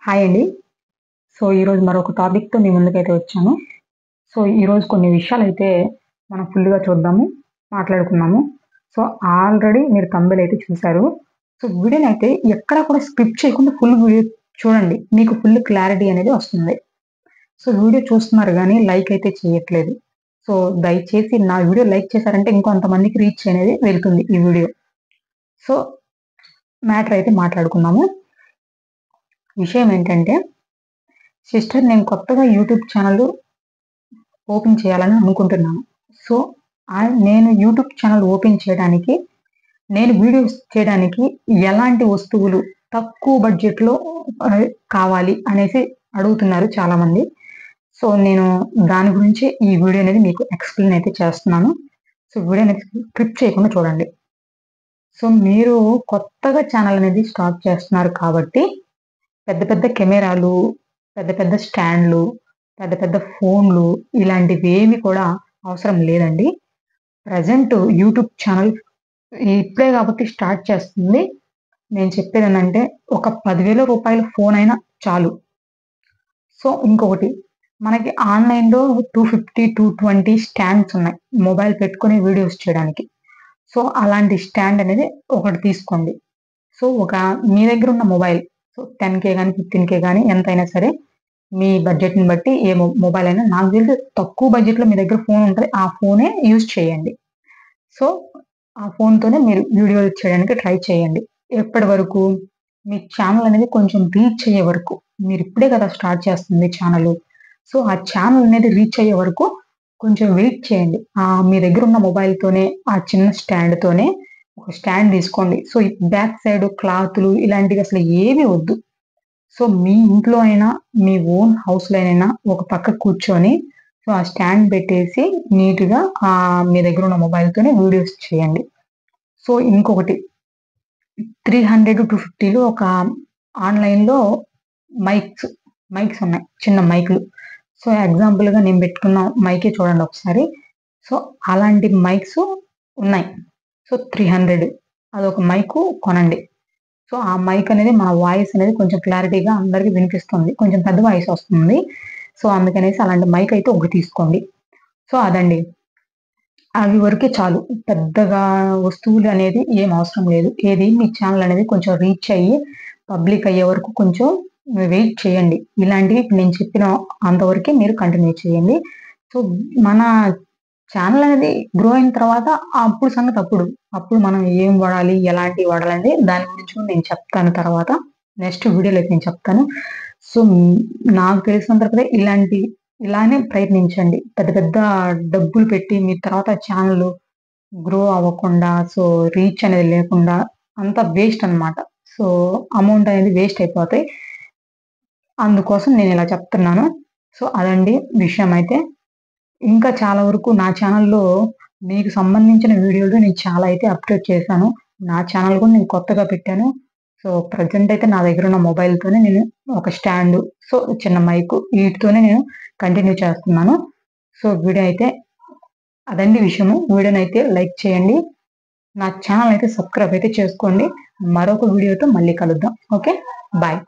Hi అండి. ఈరోజు మరొక టాపిక్‌తో మీ ముందుకైతే వచ్చాను. ఈరోజు కొన్ని విషయాలైతే మనం ఫుల్‌గా చూద్దాము, మాట్లాడుకుందాము. సో, ఆల్రెడీ మీరు థంబ్‌నెయిల్ అయితే చూసారు. వీడియోనైతే ఎక్కడ కూడా స్కిప్ చేయకుండా ఫుల్ వీడియో చూడండి. మీకు ఫుల్ క్లారిటీ అనేది వస్తుంది. వీడియో చూస్తున్నారు గానీ లైక్ అయితే చేయట్లేదు. సో, దయచేసి నా వీడియో లైక్ చేశారంటే ఇంకొంతమందికి రీచ్ అనేది వెళ్తుంది ఈ వీడియో. సో, మ్యాటర్ అయితే మాట్లాడుకుందాము. విషయం ఏంటంటే సిస్టర్ నేను కొత్తగా యూట్యూబ్ ఛానల్ ఓపెన్ చేయాలని అనుకుంటున్నాను. సో, నేను యూట్యూబ్ ఛానల్ ఓపెన్ చేయడానికి, నేను వీడియోస్ చేయడానికి ఎలాంటి వస్తువులు తక్కువ బడ్జెట్‌లో కావాలి అనేసి అడుగుతున్నారు చాలామంది. నేను దాని గురించి ఈ వీడియో అనేది మీకు ఎక్స్‌ప్లెయిన్ అయితే చేస్తున్నాను. వీడియో అనేది స్కిప్ చేయకుండా చూడండి. మీరు కొత్తగా ఛానల్ అనేది స్టార్ట్ చేస్తున్నారు కాబట్టి పెద్ద పెద్ద కెమెరాలు, పెద్ద పెద్ద స్టాండ్‌లు, పెద్ద పెద్ద ఫోన్‌లు ఇలాంటివేమి కూడా అవసరం లేదండి. ప్రెజెంట్ యూట్యూబ్ ఛానల్ ఇప్పుడే కాబట్టి స్టార్ట్ చేస్తుంది. నేను చెప్పేదేంటంటే ఒక రూ. 10,000 ఫోనయినా చాలు. ఇంకొకటి మనకి ఆన్‌లైన్‌లో 250, 220 స్టాండ్స్ ఉన్నాయి. మొబైల్ పెట్టుకొని వీడియోస్ చేయడానికి. అలాంటి స్టాండ్ అనేది ఒకటి తీసుకోండి. మీ దగ్గర ఉన్న మొబైల్ 10,000 గాని, 15,000 గాని ఎంతైనా సరే మీ బడ్జెట్‌ని బట్టి ఏ మొబైల్ అయినా నాకు తెలిసి తక్కువ బడ్జెట్‌లో మీ దగ్గర ఫోన్ ఉంటది. ఆ ఫోనే యూజ్ చేయండి. సో, ఆ ఫోన్‌తోనే మీరు వీడియోలు చేయడానికి ట్రై చేయండి. ఎప్పటి వరకు? మీ ఛానల్ అనేది కొంచెం రీచ్ అయ్యే వరకు. మీరిప్పుడే కదా స్టార్ట్ చేస్తుంది ఛానలు. ఆ ఛానల్ అనేది రీచ్ అయ్యే వరకు కొంచెం వెయిట్ చేయండి. మీ దగ్గర ఉన్న మొబైల్‌తోనే ఆ చిన్న స్టాండ్‌తోనే ఒక స్టాండ్ తీసుకోండి. ఈ బ్యాక్ సైడ్ క్లాతులు ఇలాంటివి అసలు ఏవి వద్దు. మీ ఇంట్లో అయినా, మీ ఓన్ హౌస్‌లోనైనా ఒక పక్క కూర్చొని ఆ స్టాండ్ పెట్టేసి నీట్‌గా మీ దగ్గర ఉన్న మొబైల్‌తోనే వీడియోస్ చేయండి. ఇంకొకటి 300-250లో ఒక ఆన్‌లైన్‌లో మైక్స్ ఉన్నాయి. చిన్న మైక్‌లు. ఎగ్జాంపుల్‌గా నేను పెట్టుకున్న మైకే చూడండి ఒకసారి. అలాంటి మైక్స్ ఉన్నాయి. 300 అదొక మైకు కొనండి. ఆ మైక్ అనేది మన వాయిస్ అనేది కొంచెం క్లారిటీగా అందరికి వినిపిస్తుంది. కొంచెం పెద్ద వాయిస్ వస్తుంది. అందుకనేసి అలాంటి మైక్ అయితే ఒకటి తీసుకోండి. అదండి. అవి వరకే చాలు. పెద్దగా వస్తువులు అనేది ఏం అవసరం లేదు. ఏది మీ ఛానల్ అనేది కొంచెం రీచ్ అయ్యి పబ్లిక్ అయ్యే వరకు కొంచెం వెయిట్ చేయండి. ఇలాంటివి నేను చెప్పిన అంతవరకే మీరు కంటిన్యూ చేయండి. మన ఛానల్ అనేది గ్రో అయిన తర్వాత అప్పుడు సంగతి అప్పుడు. అప్పుడు మనం ఏం వాడాలి, ఎలాంటివి వాడాలనేది దాని గురించి కూడా నేను చెప్తాను తర్వాత. నెక్స్ట్ వీడియోలో అయితే నేను చెప్తాను. సో, నాకు తెలిసినంత వరకు ఇలానే ప్రయత్నించండి. పెద్ద పెద్ద డబ్బులు పెట్టి మీ తర్వాత ఛానల్ గ్రో అవ్వకుండా రీచ్ అనేది లేకుండా అంతా వేస్ట్ అన్నమాట. అమౌంట్ అనేది వేస్ట్ అయిపోతాయి. అందుకోసం నేను ఇలా చెప్తున్నాను. అదండి విషయం అయితే. ఇంకా చాలా వరకు నా ఛానల్‌లో మీకు సంబంధించిన వీడియోలు నేను చాలా అయితే అప్‌లోడ్ చేశాను. నా ఛానల్ కూడా నేను కొత్తగా పెట్టాను. ప్రెజెంట్ అయితే నా దగ్గర ఉన్న మొబైల్‌తోనే నేను ఒక స్టాండు, చిన్న మైకు వీటితోనే నేను కంటిన్యూ చేస్తున్నాను. వీడియో అయితే అదండి విషయము. వీడియోనైతే లైక్ చేయండి. నా ఛానల్ అయితే సబ్స్క్రైబ్ అయితే చేసుకోండి. మరొక వీడియోతో మళ్ళీ కలుద్దాం. ఓకే. బాయ్.